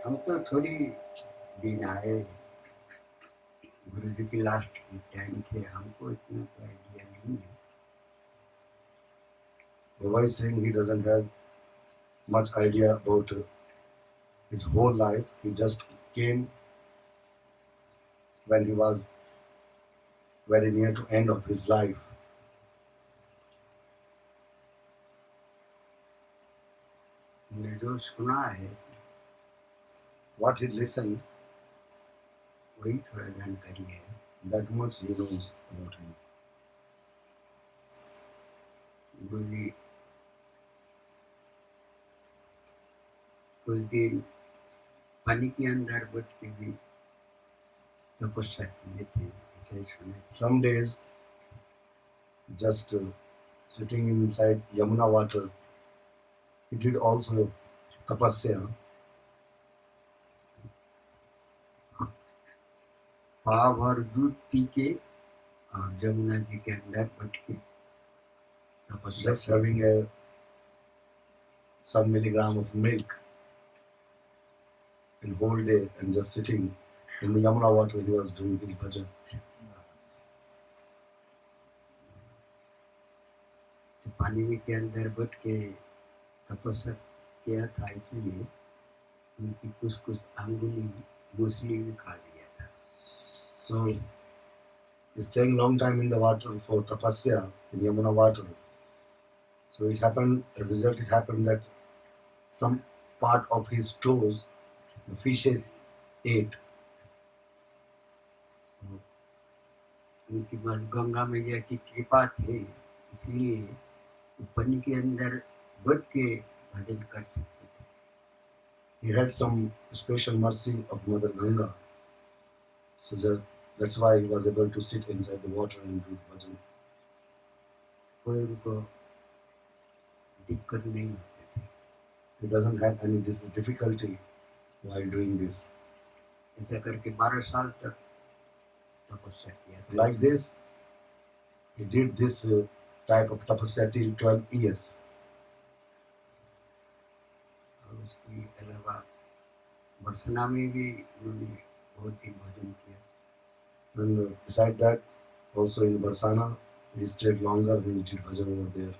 हम तो थोड़ी दिन आए, गुरु जी की लास्ट टाइम थे, हमको इतना तो आइडिया नहीं है। Baba is saying he doesn't have much idea about his whole life. He just came when he was very near to end of his life. मैंने जो सुना है What he listened, वही थोड़ा जानकारी है। that much he knows about him. गुरु जी कुछ दिन पानी के अंदर बैठ के भी तपस्या किए थे, ऐसे सुने थे। Some days, just sitting inside Yamuna water, he did also tapasya. पाव भर दूध पी के और जमुना जी के अंदर बैठ के तपस्या Just having a some milligram of milk in whole day and just sitting in the Yamuna water, he was doing his bhajan. तो पानी के अंदर बैठ के तपस्या किया था, इसलिए उनकी कुछ कुछ अंगुली मूसली भी खा लिया था। So, staying long time in the water for tapasya in Yamuna water. So it happened, as a result, it happened that some part of his toes, the fishes ate. उनकी बस गंगा मैया की कृपा थी, इसलिए पानी के अंदर बैठ के भजन कर सकते थे। He had some special mercy of Mother Ganga. So that's why he was able to sit inside the water and do the bhajan. कोई उनको दिक्कत नहीं होती थी। He doesn't have any difficulty while doing this. ऐसा करके 12 साल तक तपस्या किया था। Like this, he did this type of tapasya till 12 years. और उसके अलावा बरसना में भी उन्होंने बहुत ही भजन किया। And beside that, also in Barsana, he stayed longer and he did bhajan over there.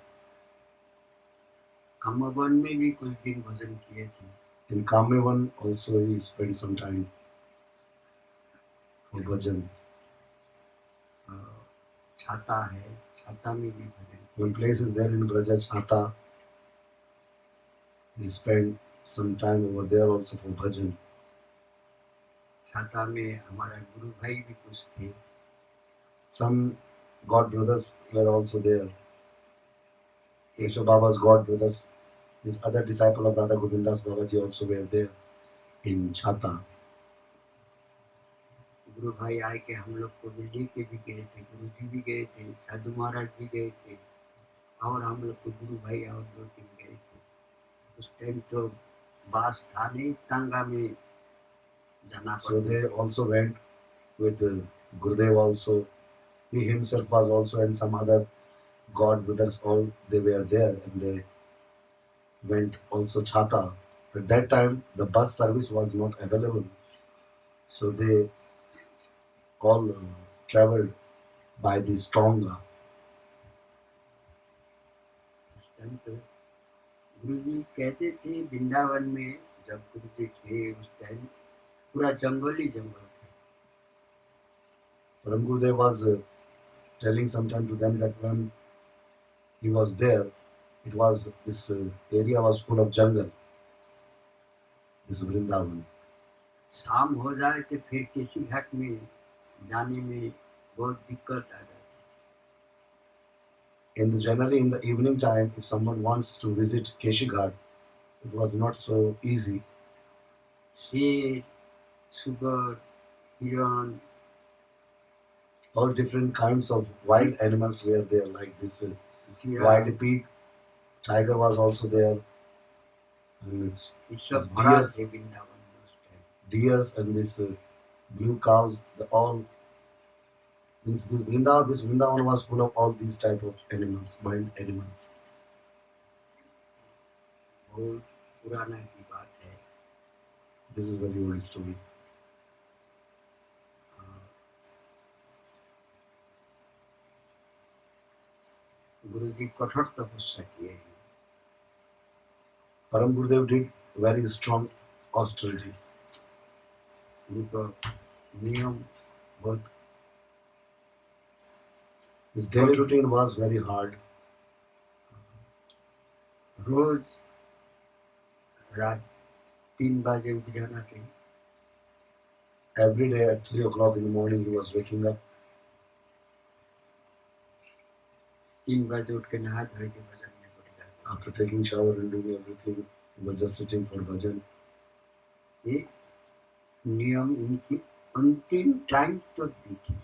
Kamvan में भी कुछ दिन भजन किए थे। In Kamevan also he spent some time for bhajan. छाता है, छाता में भी भजन। One place is there in Braja Chhata. He spent some time over there also for bhajan. छाता में हमारा गुरु भाई भी कुछ थे। Some god brothers were also there. Yesho Baba's god brothers, his other disciple of Radha Govindas Babaji also were there in Chhata. गुरु भाई आए के हम लोग को भी लेके भी गए थे, गुरु जी भी गए थे, साधु महाराज भी गए थे, और हम लोग को गुरु भाई और 2-3 गए थे। उस टाइम तो बास था नहीं, तांगा में जाना पड़ा। So they also went with Gurudev also. He himself was also, and some other god brothers, all they were there, and they went also Chhata. At that time, the bus service was not available, so they all traveled by this Tonga. तो गुरु जी कहते थे वृंदावन में जब गुरु जी थे उस time पूरा जंगल ही जंगल थे। Param Gurudev was telling sometime to them that when he was there, it was this area was full of jungle. This Vrindavan. शाम हो जाए तो फिर किसी घाट में जाने में बहुत दिक्कत आ जाती थी। Generally in the evening time, if someone wants to visit Keshi Ghat, it was not so easy. शेर, सुगर, हिरण, all different kinds of wild animals were there, like this जीरा, wild pig, tiger was also there, and ये सब this भरा थे वृंदावन में उस time. deers and this blue cows, the all this Vrindavan was full of all these type of animals, wild animals. बहुत पुराना की बात है। This is very old story. गुरु जी कठोर तपस्या किए हैं। Param Gurudev did very strong austerity. उनको नियम बहुत His daily routine was very hard. रोज रात 3 बजे उठ जाना चाहिए। Every day at 3 o'clock in the morning, he was waking up. 3 बजे उठ के नहा धो के भजन में बैठ जाते थे। After taking shower and doing everything, he was just sitting for bhajan. ये नियम उनकी अंतिम टाइम तक भी थी।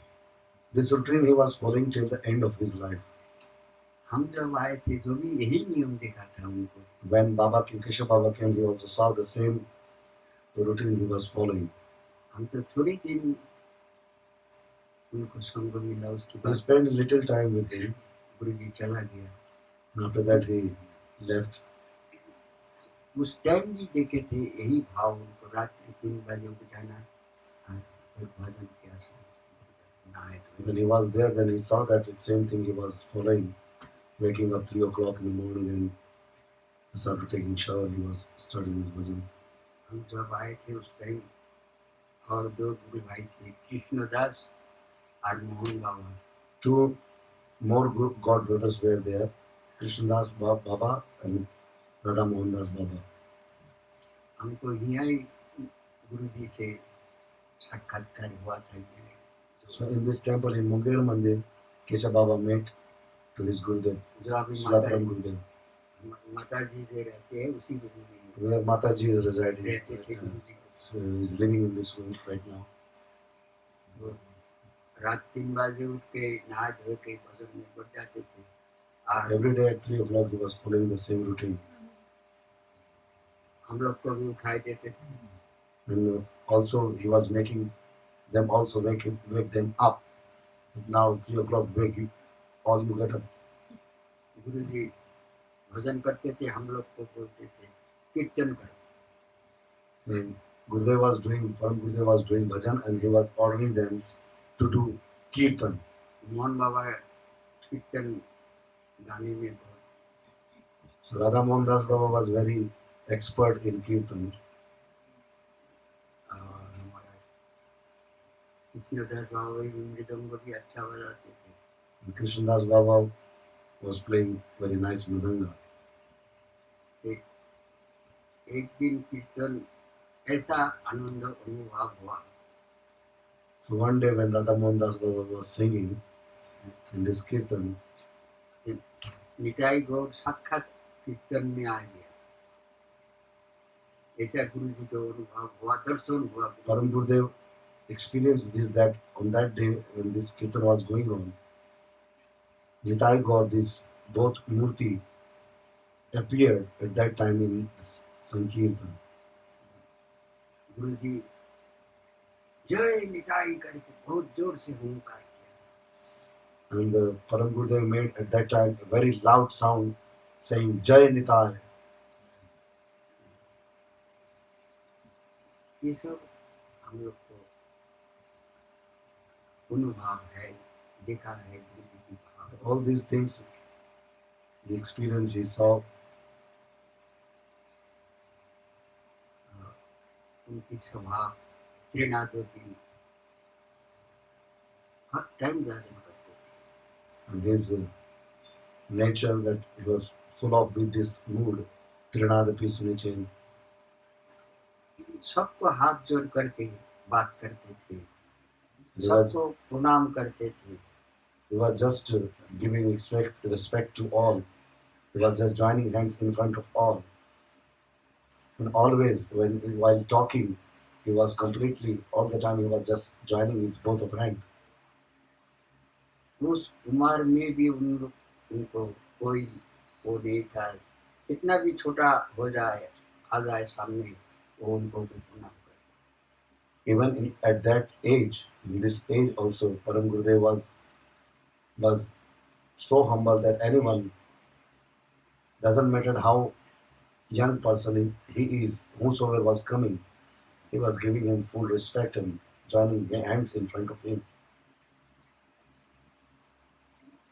This routine he was following till the end of his life. हम जब आए थे तो भी यही नियम देखा था उनको। When Baba Keshav Baba came, he also saw the same routine he was following. हम तो थोड़ी दिन उनको संग मिला, उसके He बाद spent little time with him. गुरु जी चला गया। And after that, he left. उस टाइम भी देखे थे यही भाव उनको, रात्रि 3 बजे उठ जाना और फिर भजन के आसन नहाए धोए। When he was there, then he saw that the same thing he was following. Waking up 3 o'clock in the morning and just after taking shower, he was starting his bhajan. हम जब आए थे उस टाइम और 2 गुरु भाई थे, कृष्णदास और मोहन बाबा। 2 more God brothers were there, Krishnadas Baba and Radha Mohandas Baba. हमको यहाँ ही गुरु जी से साक्षात्कार हुआ था। So in this temple in Munger Mandir, Keshav Baba met to his Gurudev, जो अभी Srilam Gurudev, माता जी जो रहते हैं उसी गुरु में where Mataji is residing. रहते थे गुरु जी। So he is living in this room right now. तो रात 3 बजे उठ के नहा धो के भजन में बैठ जाते थे और Every day at 3 o'clock, he was following the same routine. हम लोग को भी उठाई देते थे। And also he was making them also wake them up. Now 3 o'clock, wake you, all you get up. गुरु जी भजन करते थे, हम लोग को बोलते थे कीर्तन करो। When Gurudev was doing, Param Gurudev was doing bhajan and he was ordering them to do kirtan. Mohan बाबा कीर्तन गाने में बहुत So Radha Mohandas Baba was very expert in kirtan. और हमारा कृष्णदास बाबा भी मृदंग भी अच्छा बजाते थे। And Krishnadas Baba was playing very nice mridanga. एक दिन कीर्तन ऐसा आनंद अनुभव हुआ। So one day when Radha Mohandas Baba was singing in this kirtan, Nitai गौर साक्षात कीर्तन में आ गया। ऐसा गुरु जी को अनुभव हुआ, दर्शन हुआ। Param Gurudev experienced this, that on that day when this kirtan was going on, Nitai Gaur, this both Murti appeared at that time in this Sankirtan. गुरु जी जय निताई करके बहुत जोर से हुंकार किया। And Param Gurudev made at that time a very loud sound saying Jai Nitai. ये सब हम लोग को अनुभव है, देखा है गुरु जी की भाव। All these things, the experience he saw, उनकी स्वभाव त्रिनादों की हर टाइम जाजम करते थे। and his nature that it was full of with this mood, Trinadapi Sunichin. सबको हाथ जोड़ करके बात करते थे, He was, सबको प्रणाम करते थे। he was just giving respect to all. He was just joining hands in front of all. And always, while talking, he was completely, all the time, he was just joining his both of hand. उस उम्र में भी उनको कोई वो नहीं था, कितना भी छोटा हो जाए आ जाए सामने, वो उनको भी प्रणाम करते। Even at that age, in this age also, Param Gurudev was so humble that anyone, doesn't matter how young person he is, whosoever was coming, He was giving him full respect and joining hands in front of him.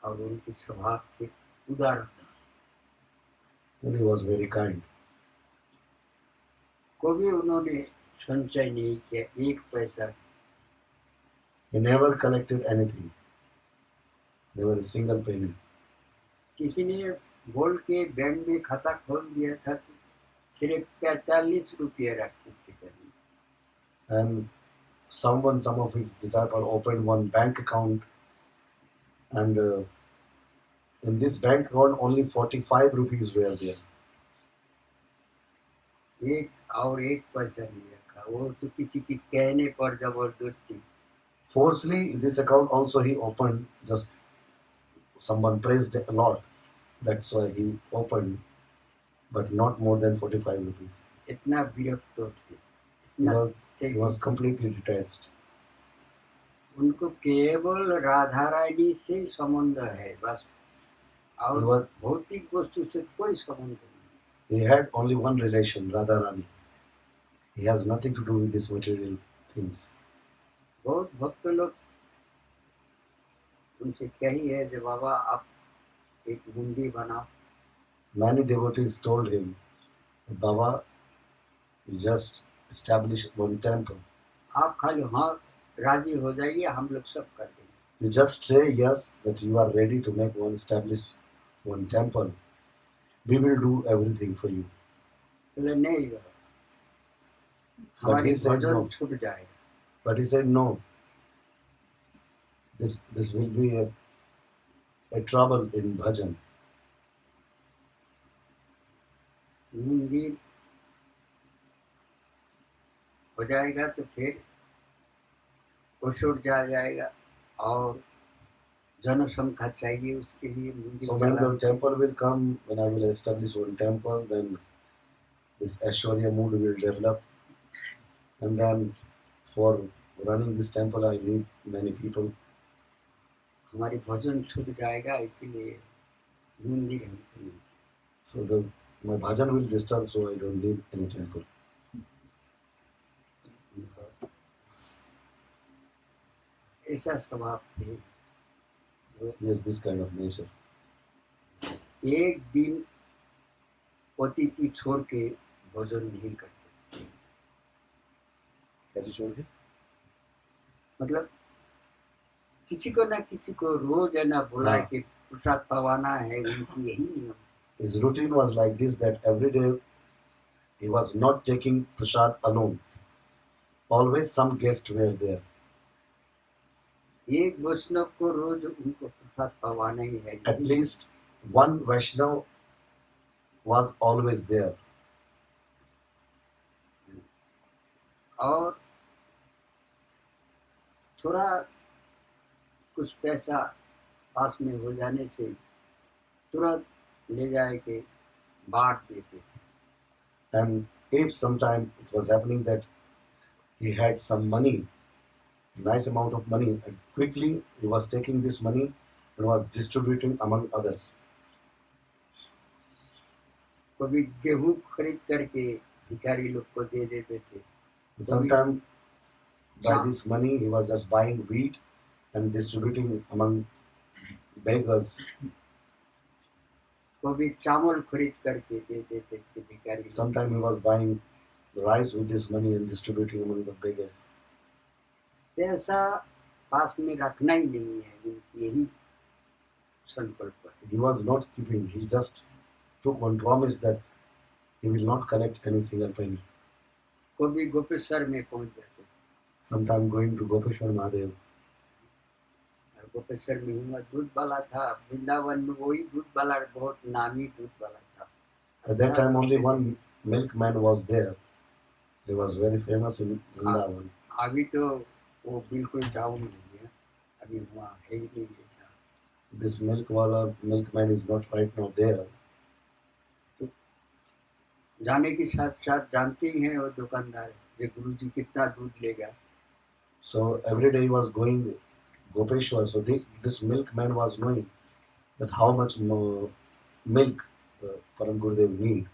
और उनके स्वभाव थे उदारता। And he was very kind. कभी उन्होंने संचय नहीं किया एक पैसा। He never collected anything, never a single penny. किसी ने बोल के बैंक में खाता खोल दिया था तो सिर्फ 45 रुपये रखते थे कभी। And some of his disciples opened one bank account, and in this bank account only 45 rupees were there. एक पैसा नहीं रखा, वो तो किसी के कहने पर जबरदस्ती। Forcefully, this account also he opened, just someone praised a lot. That's why he opened, but not more than 45 rupees. इतना विरक्त थे, He इतना was completely detached. उनको केवल राधा रानी से संबंध है बस, और He was- भौतिक वस्तु से कोई संबंध नहीं। He had only one relation, Radharani. He has nothing to do with these material things. बहुत भक्त लोग उनसे कही है कि बाबा आप एक मंदिर बनाओ। Many devotees told him, Baba, you just establish one temple. आप खाली हाँ राजी हो जाइए, हम लोग सब कर देंगे। You just say yes that you are ready to establish one temple. We will do everything for you. बोले नहीं बाबा, हमारी he said भजन no. छूट जाएगा। But he said no. This will be a trouble in bhajan. मंदिर हो जाएगा तो फिर छूट जाएगा और जनसंख्या चाहिए उसके लिए मंदिर So when the चलाने। temple will come, when I will establish one temple, then this Aishwarya mood will develop. And then for running this temple, I need many people. हमारी भजन छूट जाएगा, इसीलिए मंदिर हमको नहीं। So my bhajan will disturb, so I don't need any temple. ऐसा स्वभाव थे। He has this kind of nature. एक दिन अतिथि छोड़ के भोजन नहीं करते थे। कैसे छोड़ के? मतलब किसी को ना किसी को रोज है ना बुला हाँ। के प्रसाद पवाना है, उनकी यही नियम। His routine was like this, that every day he was not taking prasad alone. Always some guests were there. एक वैष्णव को रोज उनको प्रसाद पवाना ही है। At least one Vaishnav was always there. और थोड़ा कुछ पैसा पास में हो जाने से तुरंत ले जाए के बांट देते थे। And if sometime it was happening that he had some money, nice amount of money, and quickly he was taking this money and was distributing among others. कभी गेहूं खरीद करके भिखारी लोग को दे देते थे। And sometime by this money he was just buying wheat and distributing among beggars. कभी चावल खरीद करके दे देते थे भिखारी लोग। Sometime he was buying rice with this money and distributing among the beggars. पैसा पास में रखना ही नहीं है, उनकी यही संकल्प है। He was not keeping, he just took one promise that he will not collect any single penny. कभी गोपेश्वर में पहुंच जाते थे। Sometime going to Gopeshwar Mahadev. और गोपेश्वर में हुआ दूध वाला था, वृंदावन में वही दूध वाला बहुत नामी दूध वाला था। At that time only one milkman was there. He was very famous in Vrindavan. अभी तो वो बिल्कुल डाउन हो गया, अभी वहाँ है ही नहीं ऐसा। This milkman is not right now there. जाने के साथ साथ जानते ही हैं वो दुकानदार जो गुरुजी कितना दूध लेगा। So every day he was going Gopeshwar. So this milkman was knowing that how much milk Param Gurudev need.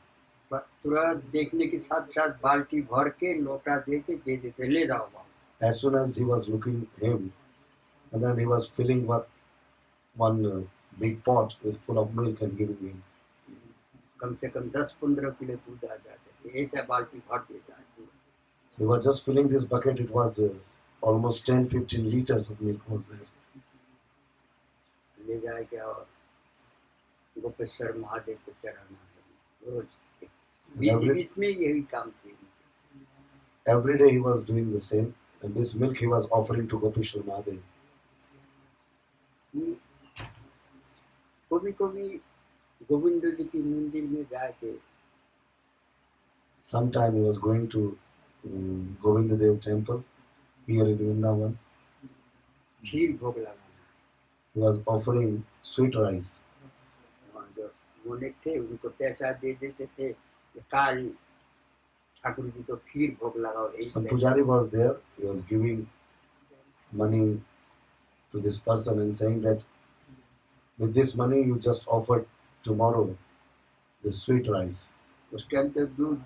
तुरंत देखने के साथ साथ बाल्टी भर के लोटा दे के दे देते, ले जाओ बाबू। As soon as he was looking him, and then he was filling one big pot with full of milk and giving him. कम से कम 10-15 किलो दूध आ जाते थे, ऐसा बाल्टी भर देता है पूरा। So he was just filling this bucket. It was almost 10-15 liters of milk was there. ले जाके और गोपेश्वर महादेव को चढ़ाना है रोज, बीच बीच में यही काम किए। Every day he was doing the same, and this milk he was offering to Gopeshwar Mahadev. कभी कभी गोविंद जी की मंदिर में जाके Sometime he was going to Govinda Dev temple here in Vrindavan. खीर भोग लगाना, He was offering sweet rice. जो monic थे उनको पैसा दे देते थे, काल ठाकुर जी को खीर भोग लगाओ। Some pujari was there. He was giving money to this person and saying that with this money you just offered tomorrow this sweet rice. उस टाइम तो दूध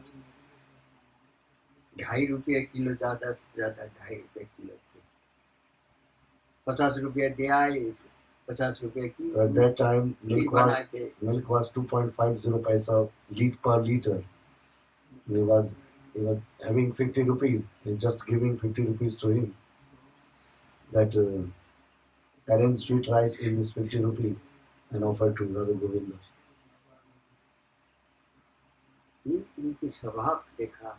2.5 रुपये किलो, ज़्यादा से ज़्यादा 2.5 रुपये किलो थे। 50 रुपये दे आए, 50 रुपये की So at that time खीर बना के milk was 2.50 paisa per liter. He was having 50 rupees. He's just giving 50 rupees to him. That arrange sweet rice in this 50 rupees and offer to Radha Govinda. इनकी स्वभाव देखा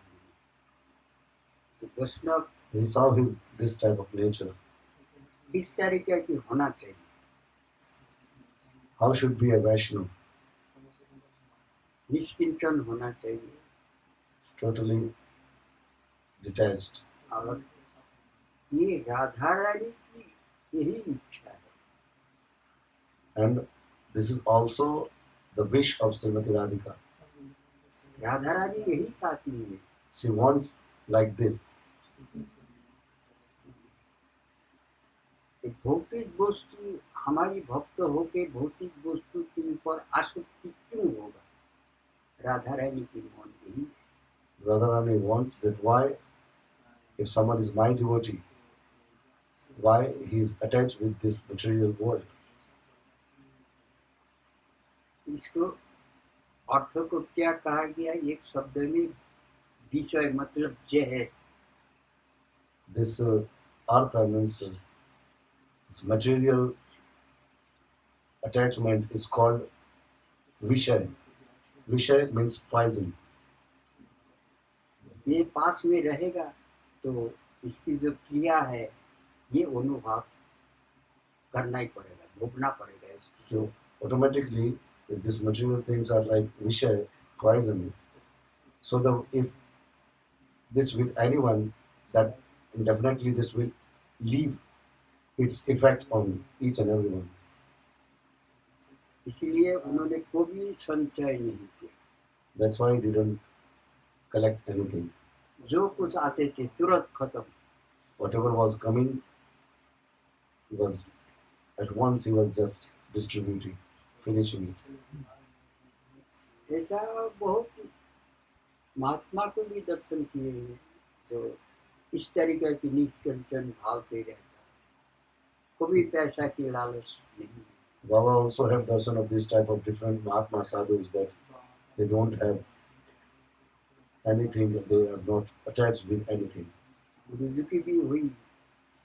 कि वैष्णव He saw this type of nature. इस तरीके की होना चाहिए। How should be a Vaishnav? निष्किंचन होना चाहिए Totally detached. और ये राधा रानी की यही इच्छा है। And this is also the wish of Srimati Radhika. Radha Rani यही चाहती है। She wants like this. भौतिक वस्तु हमारी भक्त होके भौतिक वस्तु के ऊपर आसक्ति क्यों होगा? राधा रानी की मन यही है। Radharani wants that. Why, if someone is my devotee, why he is attached with this material world? इसको अर्थ को क्या कहा गया? एक शब्द में विषय मतलब जे है। This artha means this material attachment is called vishay. Vishay means poison. ये पास में रहेगा तो इसकी जो क्रिया है ये अनुभव करना ही पड़ेगा, भोगना पड़ेगा इसको। So automatically, if these material things are like vishay, poison, so if this with anyone, that definitely this will leave its effect on each and everyone. इसलिए उन्होंने कोई संचय नहीं किया। That's why he didn't collect anything. जो कुछ आते थे तुरंत खत्म। Whatever was coming, he was at once he was just distributing, finishing it. ऐसा बहुत महात्मा को भी दर्शन किए हैं जो इस तरीके की निष्कंचन भाव से रहता है, कभी पैसा की लालच नहीं। Baba also have darshan of this type of different Mahatma sadhus that they don't have anything, they are not attached with anything. गुरु जी की भी हुई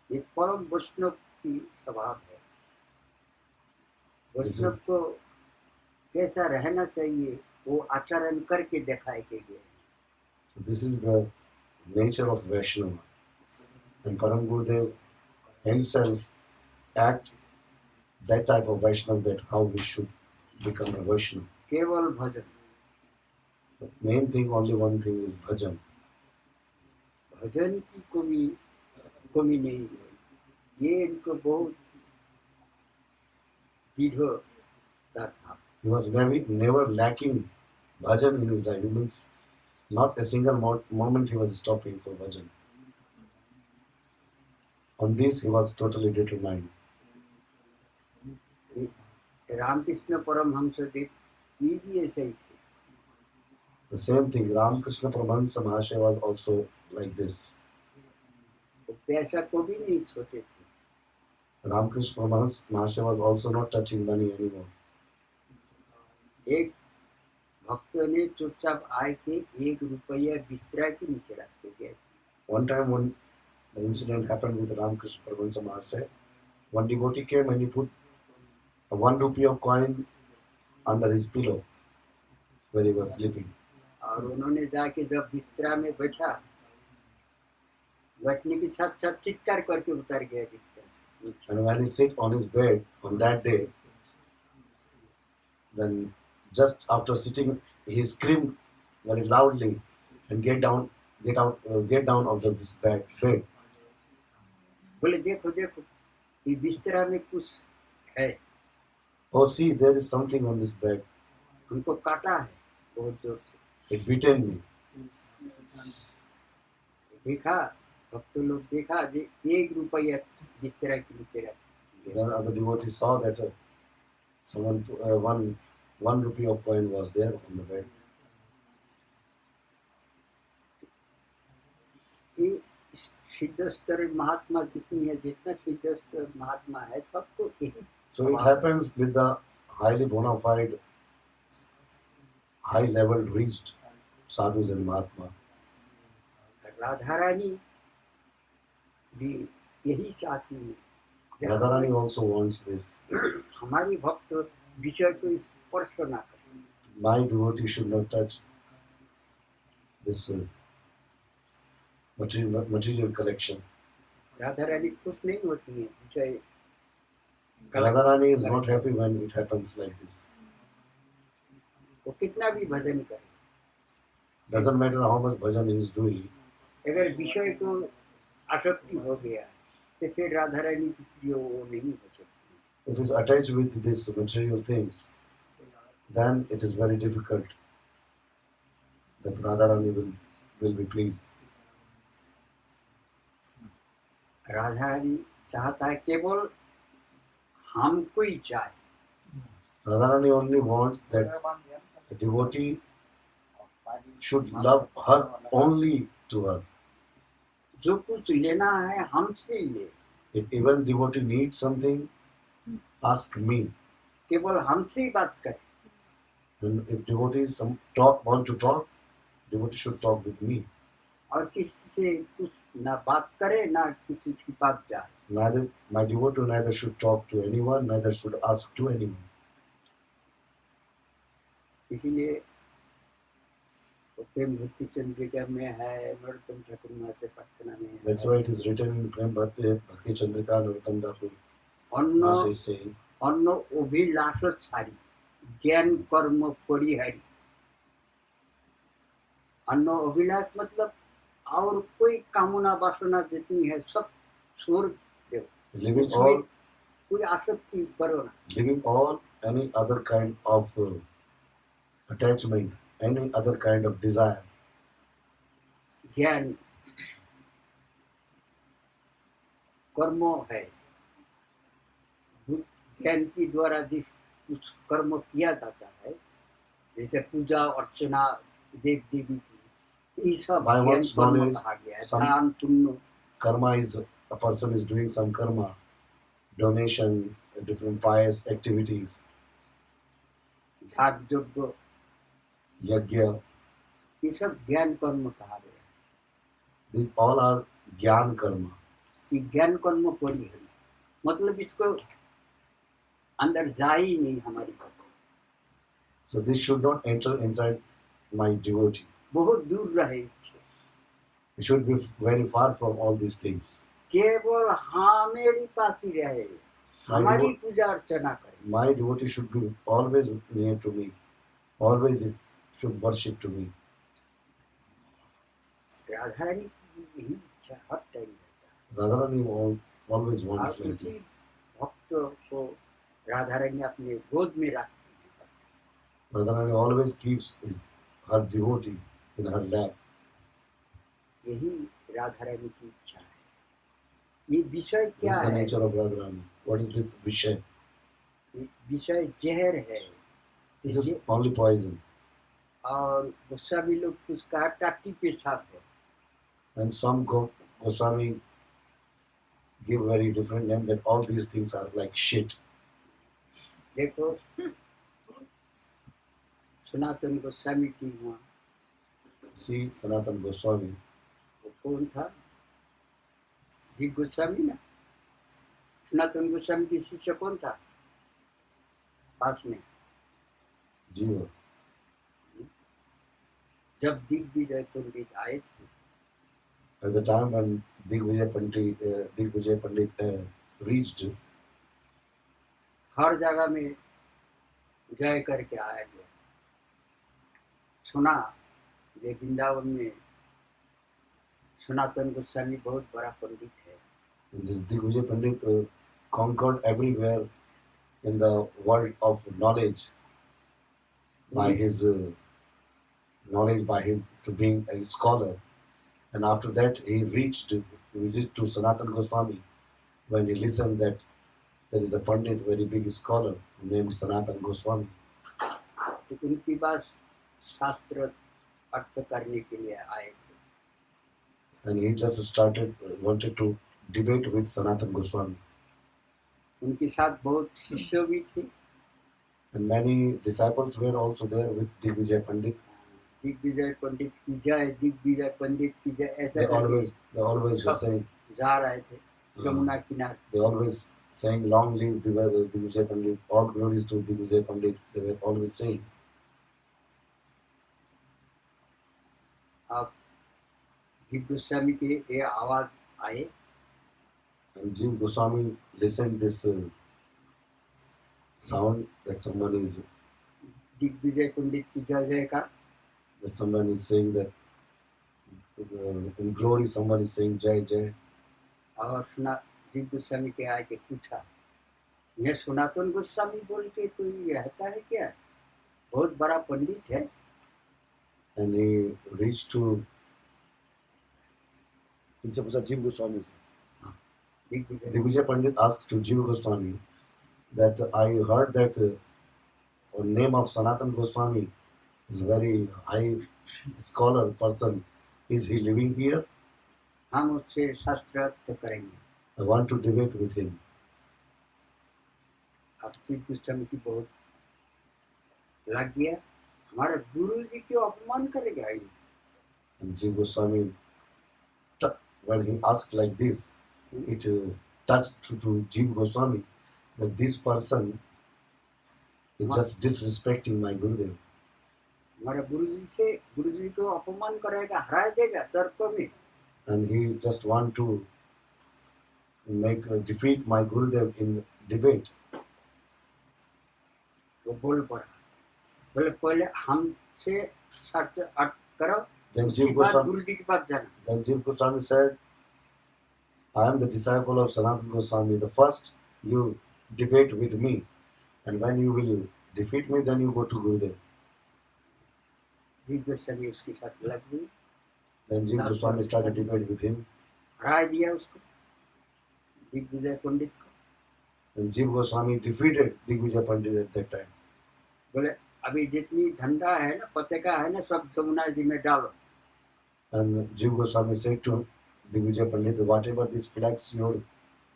एक परम वैष्णव की स्वभाव है। वैष्णव को कैसा रहना चाहिए वो आचरण करके दिखाए के लिए। So this is the nature of Vaishnava. And Param Gurudev himself act that type of Vaishnava, that how we should become a Vaishnava. केवल भजन, The main thing, only one thing is bhajan. भजन की कमी नहीं हुई। ये इनको बहुत दृढ़ता था। He was never lacking bhajan in his life. It means not a single moment he was stopping for bhajan. On this he was totally determined. Ramakrishna Paramhans देव ये भी ऐसे ही थे। The same thing, Ramakrishna Paramahansa Mahasaya was also like this. वो पैसा को भी नहीं छूते थे। Ramakrishna Paramahansa Mahasaya was also not touching money anymore. एक भक्त ने चुपचाप आए थे, 1 रुपया बिस्तरा के नीचे रखते थे। One time when the incident happened with Ramakrishna Paramahansa Mahasaya, one devotee came and he put a 1 rupee of coin under his pillow where he was sleeping. और उन्होंने जाके जब बिस्तरा में बैठा, बैठने के साथ साथ चित्कार करके उतर गया बिस्तरा से। And when he sit on his bed on that day, then just after sitting, he screamed very loudly and get down of this bed. बोले देखो देखो, ये बिस्तरा में कुछ है, Oh, see, there is something on this bed. हमको काटा है बहुत जोर से। It bitten me. देखा, भक्त लोग देखा, 1 रुपया बिस्तरा के नीचे रख दिया। Then other devotees saw that someone one rupee of coin was there on the bed. ये सिद्ध स्तर महात्मा जितनी है, जितना सिद्ध स्तर महात्मा है, सबको यही। So it happens with the highly bona fide, high level reached sadhus and Mahatma. Radha Rani भी यही चाहती है। Radharani also wants this. हमारी भक्त विषय को स्पर्श ना करें। My devotee should not touch this material collection. Radha Rani खुश नहीं होती है विषय। Radharani is not happy when it happens like this. वो कितना भी भजन करे, Doesn't matter how much bhajan he is doing. अगर विषय को आसक्ति हो गया तो फिर राधा रानी की प्रिय वो नहीं हो सकती। It is attached with these material things. Then it is very difficult that Radharani will be pleased. Radha Rani चाहता है केवल हमको ही चाहे। Radharani only wants that the devotee should love her only to her. जो कुछ लेना है हमसे ही ले, If even devotee needs something, ask me. केवल हमसे ही बात करे। And if devotees want to talk, devotee should talk with me. और किसी से कुछ ना बात करे, ना किसी की बात जाए। Neither my devotee neither should talk to anyone, neither should ask to anyone. इसीलिए प्रेम भक्ति चंद्रिका में है, नरोत्तम ठाकुर माँ से प्रार्थना में है। That's why it is written in Prem Bhakti Chandrika, Narottam Thakur अन्न is saying, अन्न अभिलाष छाड़ी ज्ञान कर्म परिहारी। अन्न अभिलाष मतलब और कोई कामना वासना जितनी है सब छोड़ दो, living all कोई आसक्ति करो ना। living all any other kind of attachment, any other kind of desire. ज्ञान कर्म है, ज्ञान के द्वारा जिस कुछ कर्म किया जाता है, जैसे पूजा अर्चना देव देवी की, ये सब By ज्ञान one's कर्म knowledge, कहा गया है। some- दान पुण्य, Karma is a person is doing some karma, donation, different pious activities, जाग यज्ञ, yajna. ये सब ज्ञान कर्म कहा गया है। These all are jnana karma. ये ज्ञान कर्म परिहरी मतलब इसको अंदर जा ही नहीं हमारी बात, So this should not enter inside my devotee. बहुत दूर रहे इससे। It should be very far from all these things. केवल हमारे पास ही रहे, हमारी पूजा अर्चना करे। My devotee should be always near to me. Always it should worship to me. Radha Rani की यही इच्छा हर टाइम रहता है। Radharani always wants और like उसी this. भक्त को राधा रानी अपने गोद में रखती है। Radharani always keeps her devotee in her lap. यही राधा रानी की इच्छा है। ये विषय This क्या is the है? nature of Radharani. What is this Vishay? ये विषय जहर है। This is only poison. और गोस्वामी लोग कुछ कहा टाटी पेशाब है, And some Goswami give very different name that all these things are like shit. देखो सनातन गोस्वामी की वहाँ See, Sanatan Goswami, वो कौन था, जीव गोस्वामी ना, सनातन गोस्वामी की शिष्य कौन था पास में, Jiva. जब दिग्विजय पंडित आए थे At the time when Digvijay Pandit reached, हर जगह में जय करके आया गया, सुना ये वृंदावन में सनातन गोस्वामी बहुत बड़ा पंडित है, this Digvijay Pandit conquered everywhere in the world of knowledge by his knowledge, by his to being a scholar. And after that, he reached visit to Sanatan Goswami when he listened that there is a Pandit, very big scholar named Sanatan Goswami. तो उनकी बात शास्त्र अर्थ करने के लिए आए थे, And he just wanted to debate with Sanatan Goswami. उनके साथ बहुत शिष्य भी थे, And many disciples were also there with Digvijay Pandit. Digvijay पंडित की जय, दिग्विजय पंडित की जय, ऐसा They करके always सब saying, जा रहे थे यमुना किनारे। they always saying, long live Digvijay Pandit, all glories to Digvijay Pandit. They were always saying. अब जीव गोस्वामी के ये आवाज आए, And Jiva Goswami listened this sound that someone is Digvijay पंडित की जय जय का, saying that in glory someone is saying Jai Jai. और सुना जीव गोस्वामी के आके पूछा, यह सनातन गोस्वामी बोल के कोई रहता है क्या, बहुत बड़ा पंडित है। And he reached to इनसे पूछा Jiva Goswami से. Digvijay Digvijay Pandit asked to Jiva Goswami that I heard that the name of Sanatan Goswami is very high scholar person. Is he living here? हम उससे शास्त्रार्थ करेंगे। I want to debate with him. अब जीव गोस्वामी की बहुत लग गया, हमारे गुरु जी क्यों अपमान करेगा ये। And Jiva Goswami, when he asked like this, it touched to Jiva Goswami that this person is just disrespecting my Gurudev. हमारे गुरु जी को अपमान करेगा, हरा देगा तर्क में। And he just want to defeat my Gurudev in debate. वो बोल पड़ा, बोले पहले हमसे शास्त्र अर्थ करो, Then उसके Jiva बाद Goswami, गुरु जी के पास जाना। then Jiva Goswami said, I am the disciple of Sanatana Goswami. The first you debate with me, and when you will defeat me, then you go to Gurudev. जीव गोस्वामी उसके साथ लग गई, Then Jiva Goswami started debate with him, हरा दिया उसको, दिग्विजय पंडित को। and Jiva Goswami defeated Digvijay Pandit at that time. बोले अभी जितनी झंडा है ना, पताका है ना, सब जमुना जी में डालो। And Jiva Goswami said to Digvijay Pandit, whatever these flags your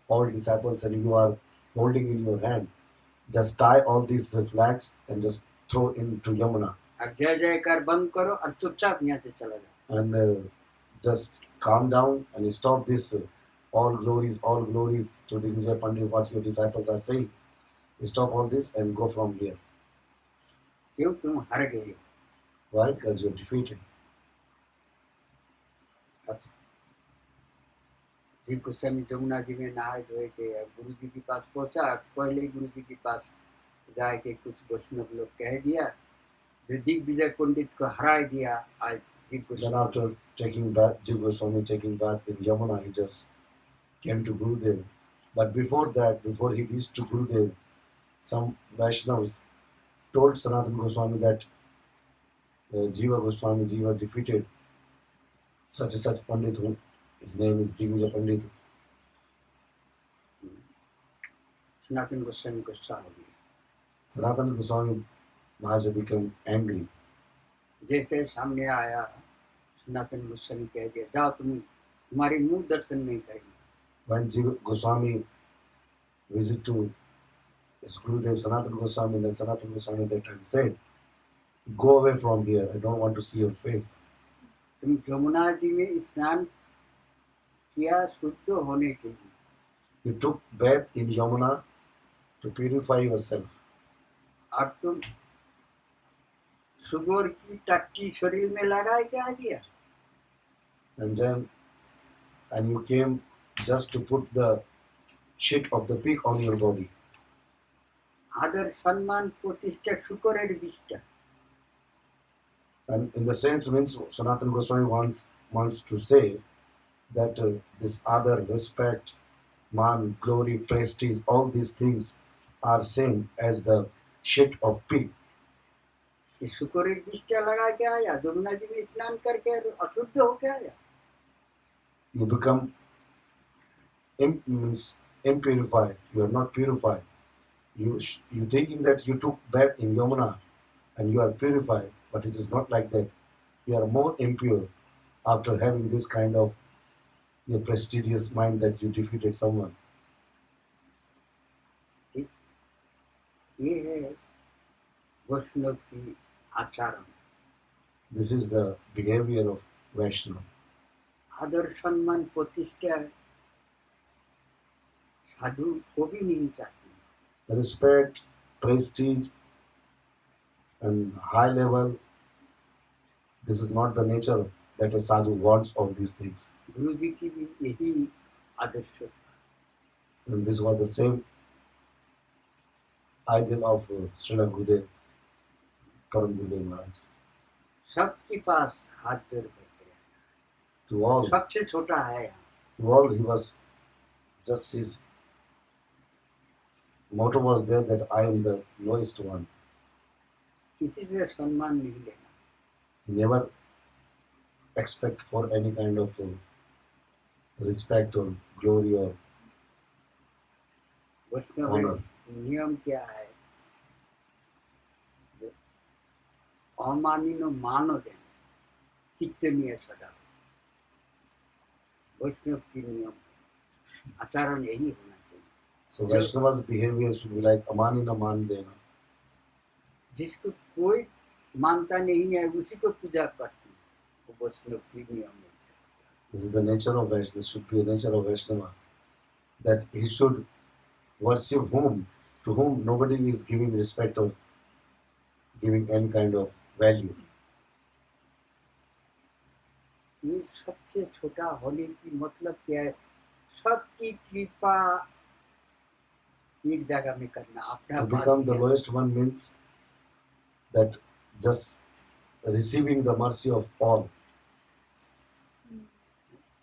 all disciples and you are holding in your hand, just tie all these flags and just throw into Yamuna. और जय जयकार बंद करो और चुपचाप यहाँ से चला जाओ। And just calm down and stop this all glories to Digvijay Pandit, what your disciples are saying. Stop all this and go from here. क्यों, तुम हार गए हो। Why? Because you're defeated. जीव गोस्वामी जमुना जी में नहाए धोए थे, गुरु जी के पास पहुंचा, पहले ही गुरु जी के पास जाके कुछ वैष्णव लोग कह दिया, जो दिग्विजय पंडित को हरा दिया आज जीव Then Goswami. after taking bath, Jiva Goswami taking bath in Yamuna, he just came to Gurudev. But before that, before he reached to Gurudev, some Vaishnavas told Sanatana Goswami that Jiva defeated such and such Pandit, whom his name is Digvijay Pandit. Sanatan Goswami गुस्सा हो गया, Sanatana Goswami Maharaj became angry. जैसे सामने आया सनातन गोस्वामी कह दिया जाओ तुम्हारे मुंह दर्शन नहीं करेंगे। When Jiva Goswami visit to his Gurudev Sanatana Goswami, then Sanatana Goswami that time said, "Go away from here. I don't want to see your face." तुम यमुना जी में स्नान किया शुद्ध होने के लिए, You took bath in Yamuna to purify yourself, और तुम सुगोर की टक्की शरीर में लगा के आ गया। and you came just to put the shit of the pig on your body. आदर सम्मान प्रतिष्ठा शुक्रेर विष्टा। And in the sense means Sanatana Goswami wants to say that this other respect, man, glory, prestige, all these things are same as the shit of pig. शुक्रेर विष्टा लगा के आया, यमुना जी में स्नान करके अशुद्ध होके आया। You become means impurified. You are not purified. You thinking that you took bath in Yamuna and you are purified, but it is not like that. You are more impure after having this kind of your prestigious mind that you defeated someone. ये है वैष्णव की आचरण। This is the behavior of Vaishnava. आदर सम्मान प्रतिष्ठा साधु को भी नहीं चाहती। Respect, prestige, and high level. This is not the nature that a sadhu wants of these things. गुरु जी की भी यही आदर्श था। And this was the same ideal of Srila Gurudev, Param Gurudev Maharaj. सबके पास हाथ जोड़ करके रहना। To all, सबसे छोटा है, he was just his motto was there that I am the lowest one. किसी से सम्मान नहीं लेना। He never expect for any kind of respect or glory or Vaishnav honor. नियम क्या है? अमानिनो मानो देना, कीर्तनीय सदा। वैष्णव की नियम आचरण यही होना चाहिए। So Vaishnava's behavior should be like amanina man dena. जिसको कोई मानता नहीं है उसी को पूजा करती है, वो वैष्णव की नियम नहीं चाहिए। This is the nature of Vaishnava. This should be the nature of Vaishnava. That he should worship to whom nobody is giving respect or giving any kind of value. ये सबसे छोटा होने की मतलब क्या है? सबकी कृपा एक जगह में करना, अपना To become the lowest one means that just receiving the mercy of all.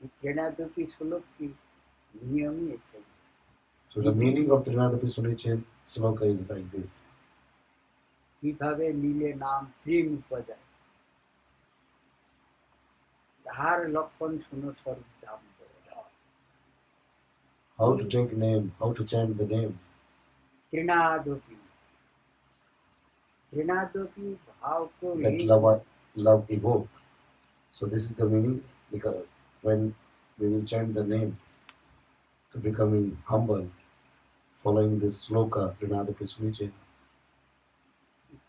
त्रिनादपि श्लोक की नियम ही ऐसे ही। So the meaning of Trinadapi Sunichin Sloka is like this. কিভাবে নিলে নাম প্রেম উপজায়, তাহার লক্ষণ শুনো সর্বদাম ধরে। How to take name, how to chant the name. त्रिनादपि, त्रिनादपि भाव को That love evoke. So this is the meaning, because when we will chant the name, to becoming humble, following this sloka, Trinadapi Sunichin.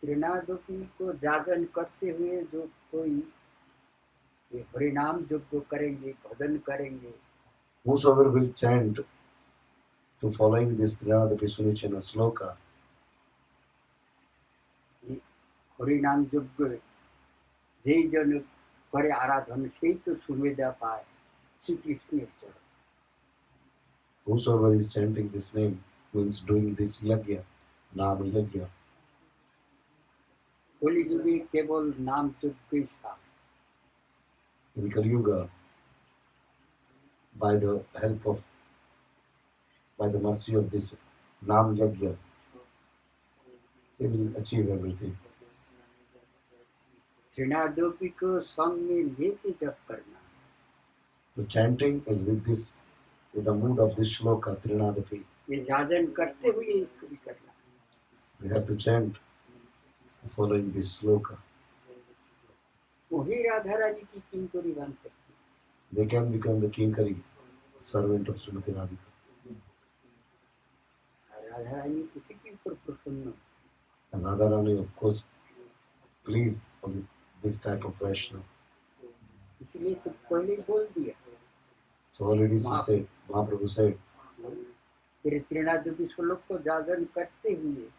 त्रिनादपि को जागरण करते हुए जो कोई ये हरिनाम यज्ञ करेंगे, भजन करेंगे, Whosoever will chant to following this Trinadapi Sunichin sloka, হরিনাম যজ্ঞ যেই জন করে আরাধন সেই তো সুবিধা পায় শ্রীকৃষ্ণের চরণ। whosoever is chanting this name means doing this yajna, Nama yajna. কলিযুগে কেবল নাম যজ্ঞই সার। In Kali Yuga, by the mercy of this Nam Yajna, he will achieve everything. त्रिनादपि को संग में लेके जप करना। So chanting is with the mood of this shloka, Trinadapi. ये जागरण करते हुए इसको भी करना। We have to chant following this sloka. वही राधा रानी की किंकरी बन सकती है। They can become the kinkari, servant of Srimati Radhika. और राधा रानी उसी के ऊपर प्रसन्न हो। And Radharani, of course, pleased on this type of Vaishnava. इसलिए तो पहले ही बोल दिया, So already she Maha- said, Mahaprabhu said, तेरे त्रिनादेवी श्लोक को जागरण करते हुए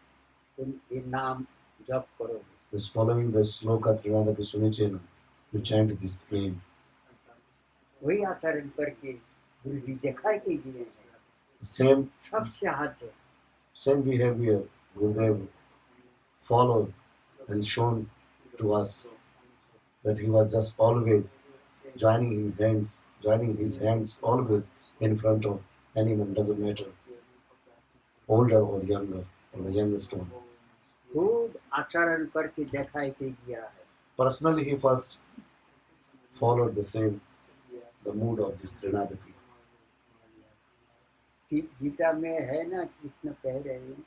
तुम ये नाम जप करोगे। just following the sloka Trinadapi Sunichena, you chant this name. वही आचरण करके गुरु जी दिखाई के दिए हैं Same, सबसे हाथ। same behavior Gurudev followed and shown to us, that he was just always joining his hands always in front of anyone, doesn't matter, older or younger, or the youngest one. खुद आचरण करके दिखाई के दिया है। Personally, he first followed the mood of this Trinadapi. Gita में है ना, कृष्ण कह रहे हैं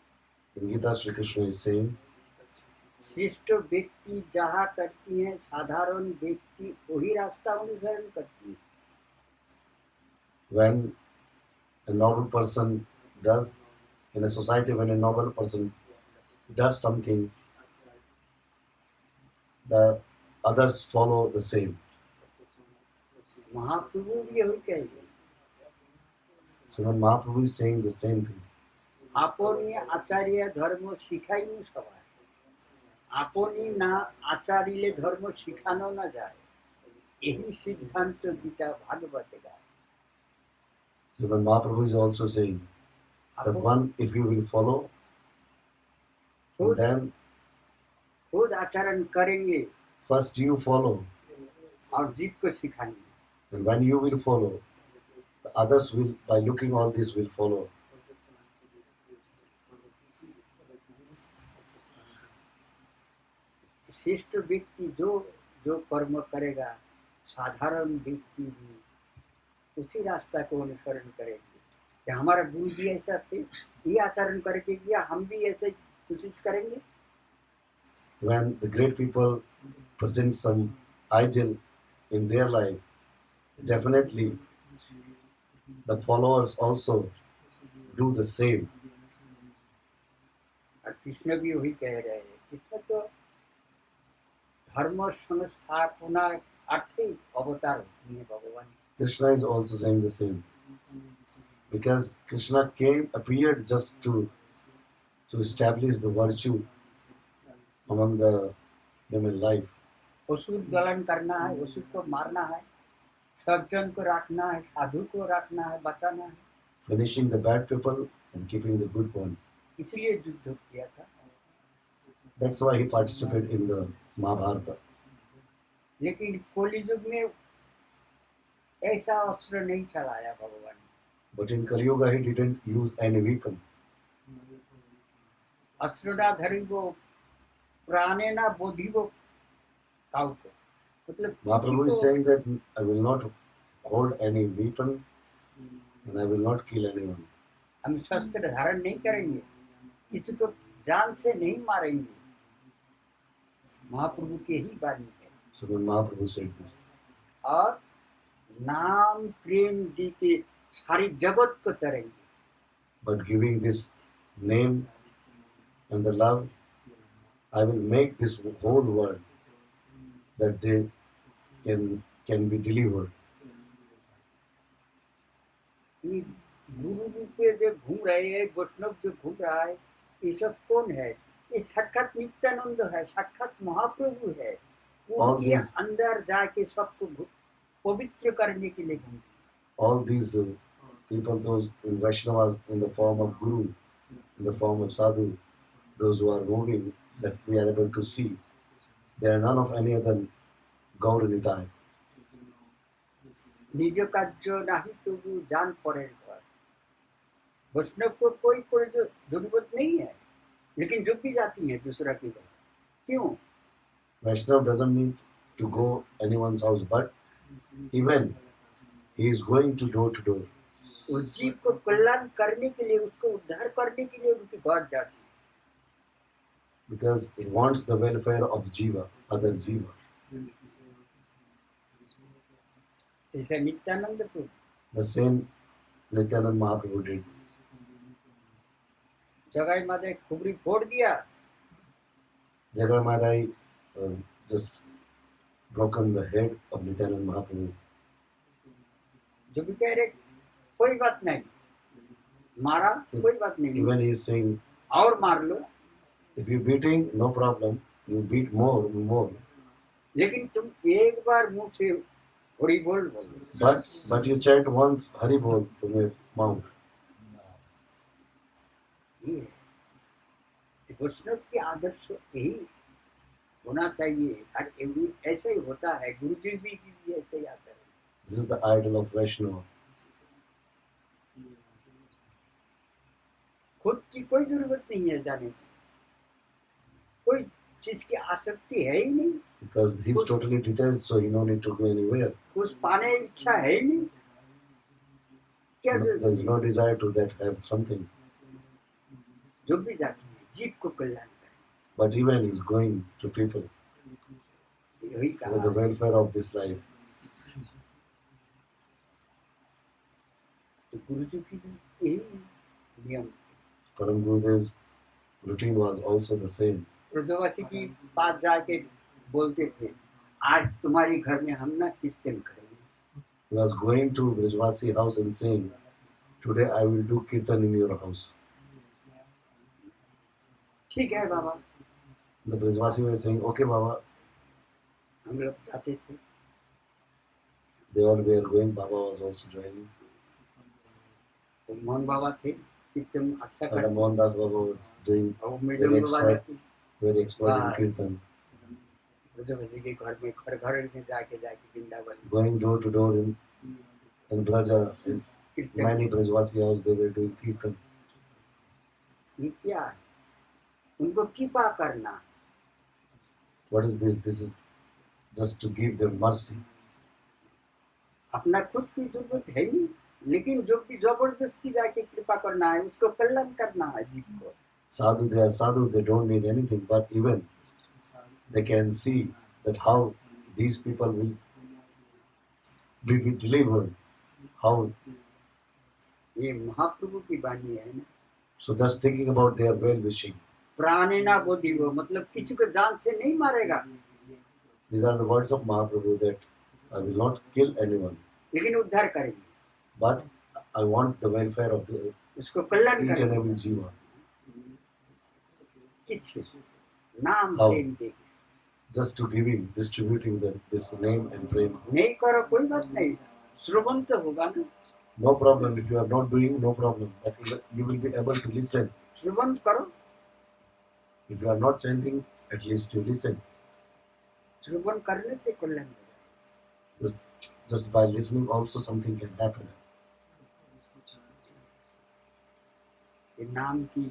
In Gita, Sri Krishna is saying, श्रेष्ठ व्यक्ति जहाँ करती है साधारण व्यक्ति वही रास्ता अनुसरण करती है। when a noble person does, in a society, when a noble person does something, the others follow the same. महाप्रभु भी यही कह रहे हैं, So when Mahaprabhu is saying the same thing, আপনি আচার্য ধর্ম শিখাইনু সবাই, আপনি না আচারিলে ধর্ম শিখানো না যায়, এই সিদ্ধান্ত গীতা ভাগবতে গায়। so when Mahaprabhu is also saying that one, if you will follow, and then खुद आचरण करेंगे first you follow, और जीव को सिखाएंगे। and when you will follow, the others will, by looking all this, will follow. श्रेष्ठ व्यक्ति जो जो कर्म करेगा साधारण व्यक्ति भी उसी रास्ता को अनुसरण करेंगे। कि हमारा गुरु जी ऐसा थे, ये आचरण करके किया, हम भी ऐसे कोशिश करेंगे। When the great people present some ideal in their life, definitely the followers also do the same. और कृष्ण भी वही कह रहे हैं। कृष्ण तो धर्म संस्थापना अर्थ ही अवतार होती है भगवान। Krishna is also saying the same, because Krishna appeared just to establish the virtue among the human life. असुर दलन करना है, असुर को मारना है, सज्जन को रखना है, साधु को रखना है, बचाना है, Finishing the bad people and keeping the good one. इसलिए युद्ध किया था। That's why he participated in the Mahabharata. लेकिन कलियुग में ऐसा अस्त्र नहीं चलाया भगवान ने। But in Kali Yuga, he didn't use any weapon. अस्त्र ना धरिबो प्राणे ना बोधिबो काउ को, मतलब Mahaprabhu किसी is को saying that I will not hold any weapon and I will not kill anyone. हम शस्त्र धारण नहीं करेंगे, किसी को जान से नहीं मारेंगे। महाप्रभु के ही वाणी है। So when Mahaprabhu said this, और नाम प्रेम दी के सारी जगत को तरेंगे। but giving this name and the love, I will make this whole world that they can be delivered. ये गुरु रूप में जो घूम रहे हैं, वैष्णव जो घूम रहा है, ये सब कौन है? ये साक्षात नित्यानंद है, साक्षात महाप्रभु है। वो All ये these- अंदर जाके सबको पवित्र करने के लिए घूमते हैं। All these people, those in Vaishnavas in the form of Guru, in the form of Sadhu, those who are moving, that we are able to see, they are none of any other Gaur Nitai. निज कार्य नहीं तो वो जान पड़े घर। वैष्णव को कोई कोई जो जरूरत नहीं है, लेकिन जब भी जाती है दूसरा के घर। क्यों? Vaishnav doesn't need to go anyone's house, but even he is going to door, उस जीव को कल्याण करने के लिए, उसको उद्धार करने के लिए उनके घर जाती है। because he wants the welfare of Jiva, other Jiva. जैसे नित्यानंद को The same Nityanand Mahaprabhu did. जगाई माता खुबरी फोड़ दिया, Jagai Madai just broken the head of Nityanand Mahaprabhu. जो भी कह रहे कोई बात नहीं, मारा कोई बात नहीं, Even he is saying, और मार लो, if you beating, no problem. You beat more. लेकिन तुम एक बार मुंह से हरि बोल बोलो। But you chant once Hari Bol from your mouth. ये है वैष्णव की आदर्श यही होना चाहिए, और यदि ऐसे ही होता है, गुरु जी भी ऐसे ही आता है। This is the idol of Vaishnava. खुद की कोई जरूरत नहीं है जाने की, कोई चीज की आसक्ति है ही नहीं, Because he's totally detached, so he no need to go anywhere. कुछ पाने इच्छा है ही नहीं, क्या There is no desire to that have something. जो भी जाती है जीव को कल्याण करे, But even he's going to people यही for कहा the welfare of this life. तो गुरु जी की भी यही नियम थे। Param Gurudev's routine was also the same. ब्रजवासी की पास जाके बोलते थे, आज तुम्हारे घर में हम ना कीर्तन करेंगे। He was going to Brajvasi house and saying, today I will do kirtan in your house. ठीक है बाबा, The Brajvasi were saying, okay Baba. हम लोग जाते थे। They all were going, Baba was also joining. तो मोहन बाबा थे, कीर्तन अच्छा And करते, Mohandas Baba was doing और मृदंग बजाते। very expert in Wow. kirtan. ब्रजवासी के घर में घर में जाके Vrindavan Going door to door in Braja, in कीर्तन। many Brajvasi house, they were doing kirtan. ये क्या है? उनको कृपा करना है। What is this? This is just to give them mercy. अपना खुद की जरूरत है नहीं, लेकिन जो भी जबरदस्ती जाके कृपा करना है, उसको कल्याण करना है जीव को। Sadhu, they are sadhu, they don't need anything, but even they can see that how these people will be delivered. How? ये महाप्रभु की वाणी है ना, So just thinking about their well-wishing. प्राणेना बोधि वो, मतलब किसी को जान से नहीं मारेगा, These are the words of Mahaprabhu that I will not kill anyone, लेकिन उद्धार करेंगे, but I want the welfare of उसको कल्याण each and करेंगे। every jiva. किससे? नाम How? प्रेम देके। Just to distributing this name and prema. नहीं करो कोई बात नहीं, श्रवण तो होगा ना, No problem. If you are not doing, no problem. But you will be able to listen. श्रवण करो, If you are not chanting, at least you listen. श्रवण करने से कल्याण होगा। Just by listening, also something can happen. ये नाम की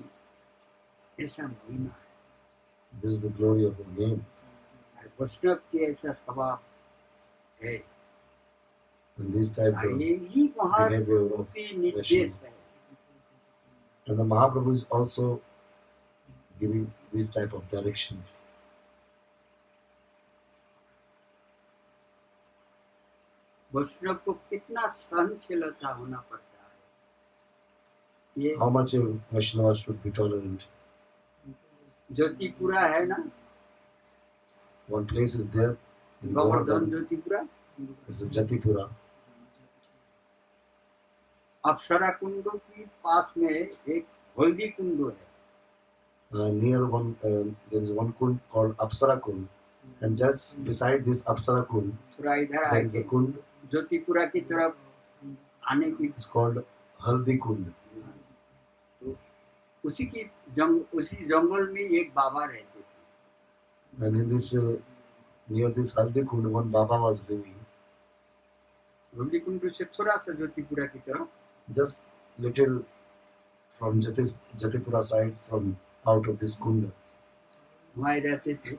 ऐसा महिमा है, This is the glory of your name. और वैष्णव की ऐसा स्वभाव है, And this type और of यही महाप्रभु की निर्देश है। and the Mahaprabhu is also giving these type of directions. वैष्णव को कितना सहनशीलता होना पड़ता है। ये How much a Vaishnava should be tolerant. ज्योतिपुरा है ना, One place is there in Govardhan Govardhan. ज्योतिपुरा, It's in Jatipura. अप्सरा कुंडों की पास में एक हल्दी कुंडो है, Near one, there is one kund called Apsara Kund, and just beside this Apsara Kund, थोड़ा इधर there is a आके kund. ज्योतिपुरा की तरफ आने की, It's called Haldi Kund. तो उसी जंगल में एक बाबा रहते थे। And in this near this Haldi Kund, one Baba was living. हल्दी कुंड से थोड़ा सा ज्योतिपुरा की तरफ, Just little from Jatipura side, from out of this kund. वहाँ रहते थे।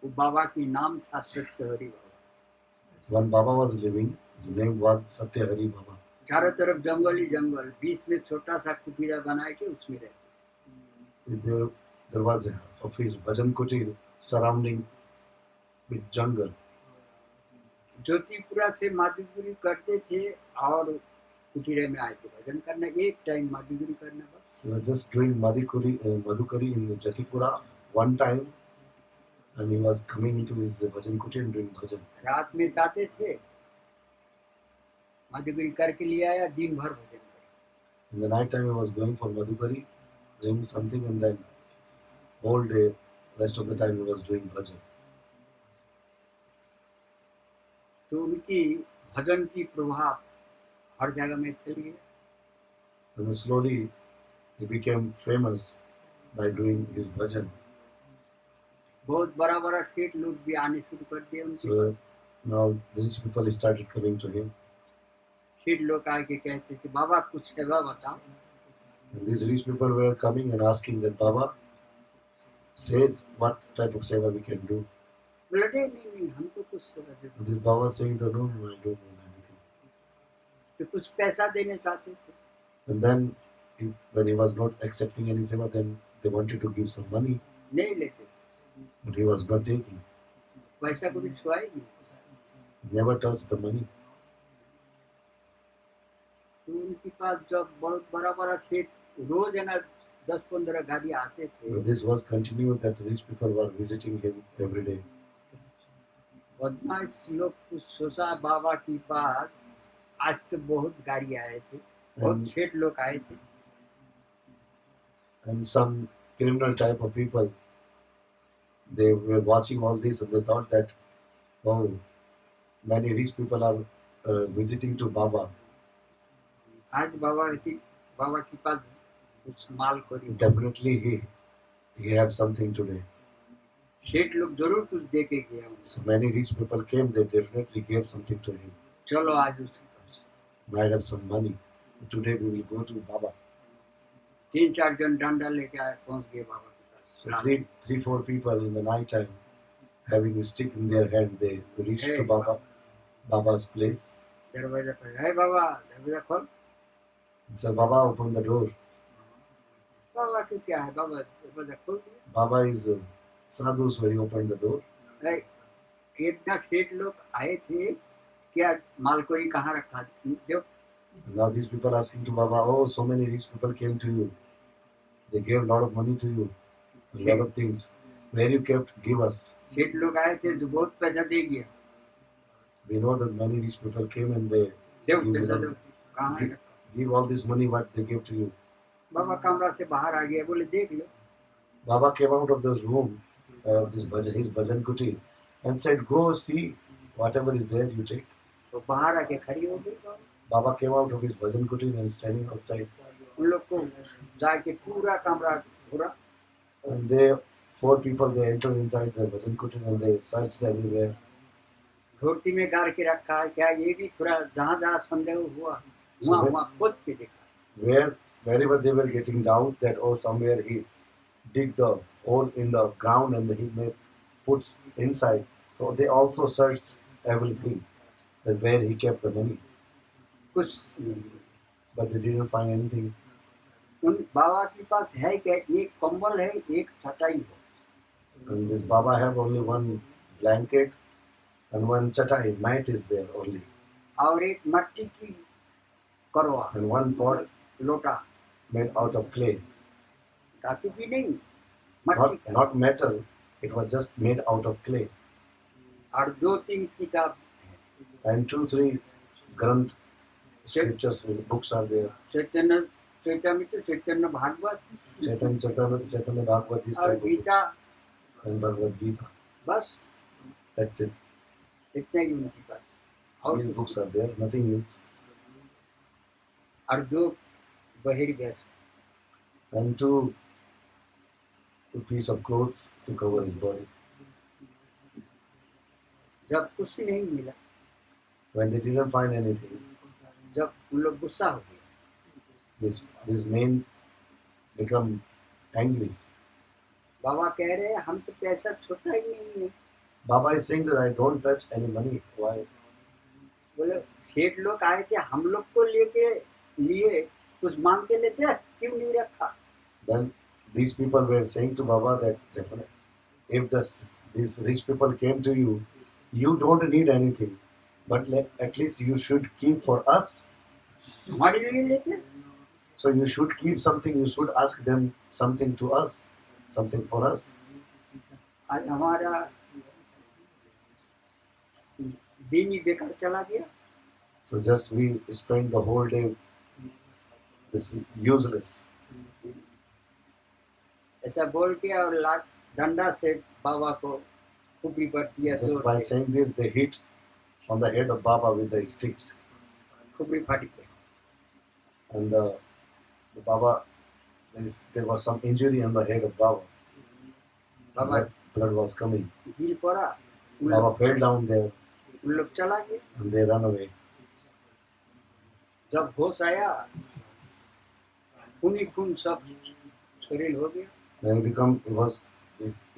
वो बाबा की नाम था सत्य हरि बाबा। One Baba was living. His name was Satya Hari Baba. चारों तरफ जंगल ही जंगल, बीच में छोटा सा कुटीरा बना के उसमें रहते। There was of his bhajan kutir surrounding with jungle. ज्योतिपुरा से माधुगिरी करते थे और कुटीरे में आए थे भजन करना, एक टाइम माधुगिरी करना बस। He was just doing Madhukari in Jatipura one time, and he was coming into his bhajan kuti and doing bhajan. रात में जाते थे, माधुगिरी करके ले आया, दिन भर भजन करे। In the night time, he was going for Madhukari, doing something, and then whole day, rest of the time, he was doing bhajan. तो उनकी भजन की प्रभाव हर जगह में फैल गया। And then slowly, he became famous by doing his bhajan. बहुत बड़ा बड़ा सेठ लोग भी आने शुरू कर दिए उनसे। So now the rich people started coming to him, सेठ लोग आके कहते थे, बाबा कुछ सेवा बताओ। and these rich people were coming and asking that Baba says what type of seva we can do. बोले नहीं, हमको कुछ सेवा दे दो। And this Baba saying that no, I don't know anything. तो कुछ पैसा देने चाहते थे। And then when he was not accepting any seva, then they wanted to give some money, नहीं लेते थे, but he was not taking. पैसा को भी छुआ ही नहीं। He never touched the money. तो उनके पास जब बहुत बड़ा बड़ा सेठ रोज है ना 10-15 गाड़ी आते थे। But this was continued that rich people were visiting him every day. बदमाश लोग कुछ सोचा बाबा के पास आज तो बहुत गाड़ी आए थे, बहुत सेठ लोग आए थे। And some criminal type of people, they were watching all this and they thought that, oh, many rich people are visiting to Baba. आज बाबा के पास कुछ माल करी, Definitely he had something today. सेठ लोग जरूर कुछ दे के गया उनको। So many rich people came, they definitely gave something to him. चलो आज उसके पास। Might have some money. Today we will go to Baba. 3-4 जन डंडा लेके आए, पहुंच गए बाबा के पास। So three, 4 people in the night time, having a stick in their hand, they reached to Baba's place. दरवाजा पर, है बाबा दरवाजा खोल। And said, Baba, open the door. बाबा को क्या है, बाबा दरवाजा खोल दिया। Baba is sadhu, so he opened the door. इतना सेठ लोग आए थे, क्या मालकोरी कहाँ रखा दो। And now these people asking to Baba, oh, so many rich people came to you. They gave a lot of money to you, a lot of things. Where you kept, give us. सेठ लोग आए थे तो बहुत पैसा दे गया। We know that many rich people came and they देव पैसा दो, कहाँ है? give all this money what they gave to you. बाबा कमरा से बाहर आ गया, बोले देख लो। Baba came out of this room, his bhajan kuti, and said, go see whatever is there you take. तो बाहर आके खड़ी हो गई बाबा। Baba came out of his bhajan kuti and standing outside. उन लोग को जाके पूरा कमरा घूरा, And they, 4 people, they entered inside the bhajan kuti and they searched everywhere. धोती में गाड़ के रखा है क्या, ये भी थोड़ा जहाँ संदेह हुआ वहाँ खोद के देखा। Wherever they were getting doubt that, oh, somewhere he dig the hole in the ground and he may puts inside. So they also searched everything, that where he kept the money. कुछ नहीं मिला। But they didn't find anything. उन बाबा के पास है क्या, एक कंबल है, एक चटाई है। And this Baba have only one blanket and one chatai, mat is there only. और एक मट्टी की करवा, And one pot लोटा, made out of clay. धातु की नहीं, मट्टी का। Not metal, it was just made out of clay. और 2-3 किताब है। And 2-3 granth, scriptures, books are there. Chaitanya Chaitanya Chaitanya Bhagavat, Chaitanya Bhagavad, this और type of Gita, books. And Bhagavad Gita. बस That's it. इतना ही उनके पास। और These books are there, nothing else. और 2 बहिर्वेश, And 2 piece of clothes to cover his body. जब कुछ नहीं मिला, When they didn't find anything, जब उन लोग गुस्सा हो गए, this man become angry. बाबा कह रहे हैं हम तो पैसा छोटा ही नहीं है। Baba is saying that I don't touch any money. Why? बोले सेठ लोग आए थे, हम लोग तो लेके लिए कुछ मांग के लेते हैं, क्यों नहीं रखा। Then these people were saying to Baba that if these rich people came to you, you don't need anything. but at least you should keep for us. हमारे लिए लेते। So you should keep something. You should ask them something to us, something for us. आज हमारा दिन ही बेकार चला गया। So just we spend the whole day this useless. ऐसा बोल के और लाठ डंडा से बाबा को खुपड़ी पर दिया, Just by saying this, they hit on the head of Baba with the sticks, खुपड़ी फट गया। and the Baba, there was some injury on the head of Baba. Baba Blood was coming. गिर पड़ा, उन Baba fell down there, लोग चला गए। and they ran away. जब होश आया, खून ही खून सब शरीर हो गया। When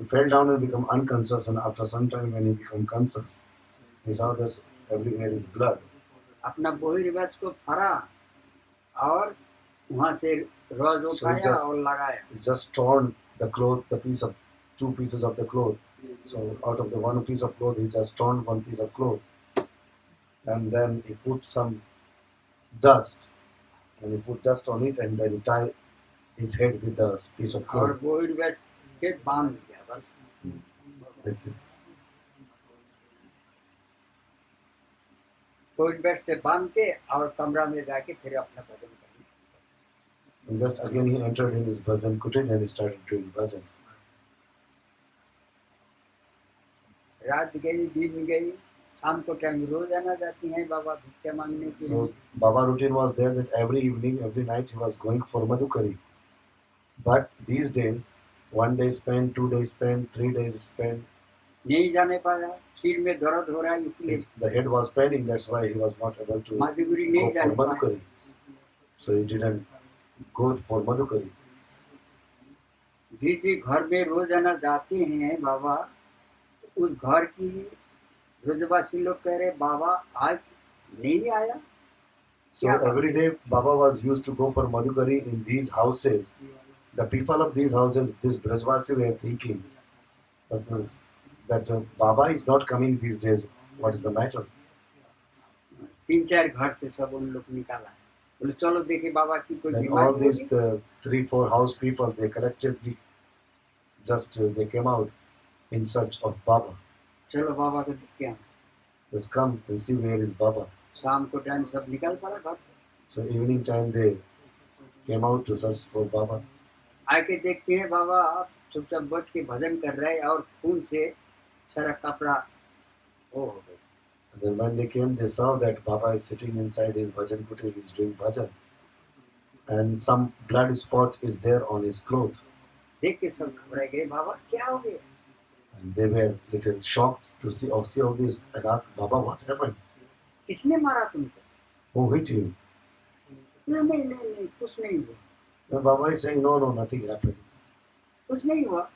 he fell down and become unconscious, and after some time when he become conscious, he saw this everywhere is blood. अपना बोही रिवाज को फरा और वहां से रोज उठाया और लगाया। He just torn the cloth, two pieces of the cloth. So out of the one piece of cloth, he just torn one piece of cloth, and then he put some dust, and he put dust on it, and then he tied his head with the piece of और cloth. बोही रिवाज के बांध दिया बस। That's it. बोही रिवाज से बांध के और कमरा में जाके फिर अपना भजन कर। And just again he entered in his bhajan kutir and he started doing bhajan. रात गई, दिन गई, शाम को टाइम रोज आना जाती हैं बाबा भिक्षा मांगने के लिए। So Baba routine was there that every evening, every night he was going for Madhukari. But these days, 1 day spent, 2 days spent, 3 days spent. नहीं जाने पाया, सिर में दर्द हो रहा है इसलिए The head was paining, that's why he was not able to माधुगुरी go नहीं for जाने पाया। Madhukari. So he didn't go for Madhukari. जिस जिस घर में रोजाना जाते हैं बाबा, उस घर की रोजवासी लोग कह रहे बाबा आज नहीं आया। So every day Baba was used to go for Madhukari in these houses. The people of these houses, this Brajvasi were thinking that Baba is not coming these days. What is the matter? 3-4 घर से सब उन लोग निकाला है, बोले चलो देखे बाबा की कोई Then all बीमारी these होगी। 3-4 house people, they collectively just they came out in search of Baba. चलो बाबा को देख के हम। Just come and see where is Baba. शाम को टाइम सब निकल पड़ा घर से। So evening time they came out to search for Baba. आके देखते हैं बाबा चुपचाप बैठ के भजन कर रहे हैं और खून से सारा कपड़ा वो हो गया। And then when they came, they saw that Baba is sitting inside his bhajan kutir, he's doing bhajan. And some blood spot is there on his cloth. देख के सब घबरा गए, बाबा क्या हो गया? And they were little shocked to see all this and asked, Baba, what happened? किसने मारा तुमको? Who hit you? नहीं कुछ नहीं हुआ, Then Baba is saying, no, nothing happened. कुछ नहीं हुआ।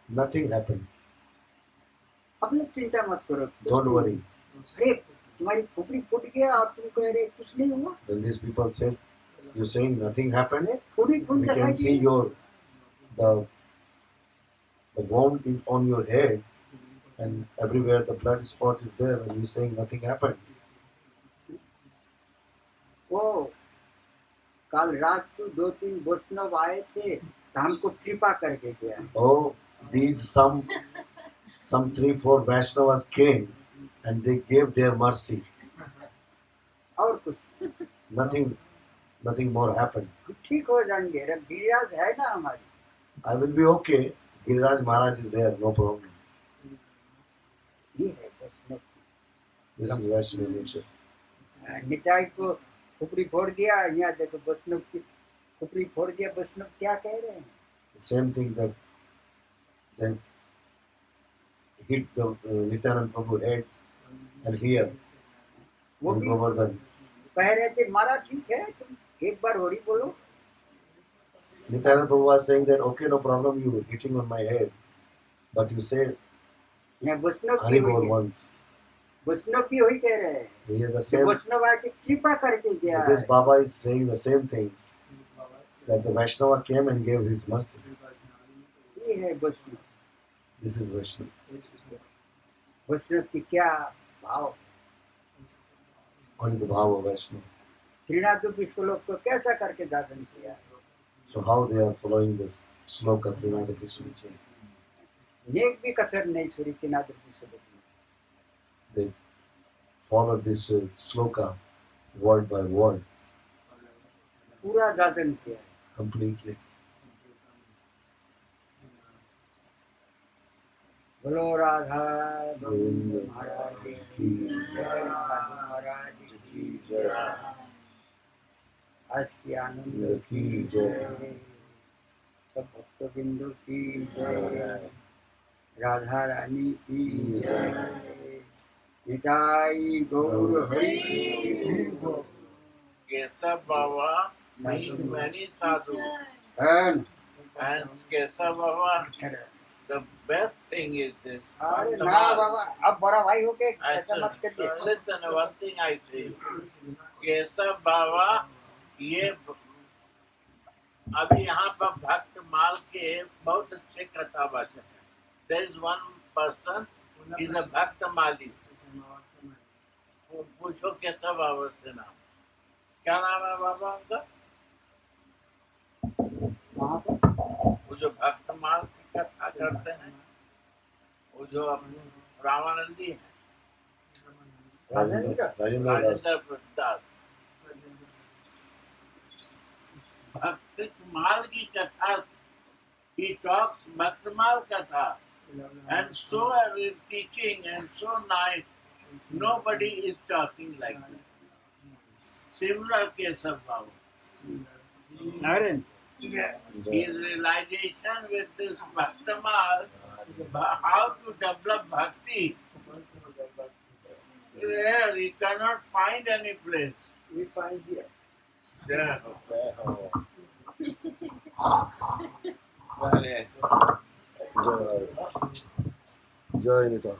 Nothing happened. अब लोग चिंता मत करो, कुछ Don't नहीं। worry. अरे तुम्हारी खोपड़ी फूट गया और तुम कह रहे कुछ नहीं हुआ। Then these people said, you're saying nothing happened? अरे पूरी खून We दिखाई can see the. the wound on your head, and everywhere the blood spot is there, and you're saying nothing happened. वो कल रात को 2-3 वैष्णव आए थे तो हमको कृपा करके गया। Oh, these some 3-4 Vaishnavas came and they gave their mercy. और कुछ Nothing more happened. ठीक हो जाएंगे, रब गिरिराज है ना हमारी। I will be okay. Giriraj Maharaj is there, no problem. ये है वैष्णव की। This is Vaishnava nature. Nitai को खुपड़ी फोड़ दिया, यहाँ देखो वैष्णव की खुपड़ी फोड़ दिया। वैष्णव क्या कह रहे हैं? The same thing that they hit the Nityanand Prabhu head and here वो in भी Govardhan. कह रहे थे मारा ठीक है, तुम एक बार होरी बोलो। Nityanand Prabhu was saying that, okay, no problem, you hitting on my head, but you say यहाँ वैष्णव की Hari Bol हुई, once. वैष्णव की हुई कह रहे हैं Here the कि same, वैष्णव आके कृपा करके गया this है। Baba is saying the same things, that the Vaishnava came and gave his mercy. ये है वैष्णव। This is Vaishnava. वैष्णव की क्या भाव? What is the bhava of Vaishnava? त्रिनादुपी श्लोक को कैसा करके धारण किया है? So how they are following this sloka Trinada Krishna chain? एक भी कसर नहीं छोड़ी त्रिनादुपी श्लोक में. They follow this sloka word by word पूरा धारण किया है. completely. बोलो राधा गोविंद महाराज की की जय, साधु महाराज की जय, आज की आनंद की जय, सब भक्त बिंदु की जय, राधा रानी की जय, निताई गौर हरि बोल. Kesava Baba meet many sadhus, धन. and Kesava Baba, the best thing is this. अरे ना बाबा, अब बड़ा भाई हो के ऐसा मत करिए. Listen, one thing I say, Kesava Baba, ये अभी यहाँ पर भक्त माल के बहुत अच्छे कथा वाचक हैं. There is one person, he is a भक्त माली. पूछो केशव बाबा से नाम, क्या नाम है बाबा उनका? वहाँ पे वो जो भक्त माल की कथा करते हैं, वो जो रामानंदी है, Rajendra Das. राजेंद्र दास. भक्त माल की कथा, he talks भक्त माल कथा, and so teaching and so nice. Nobody is talking like that. Similar case of Baba. Narayan His realization with this Bhaktamal, how to develop bhakti, there he cannot find any place. we find here. There. Jai Nitai.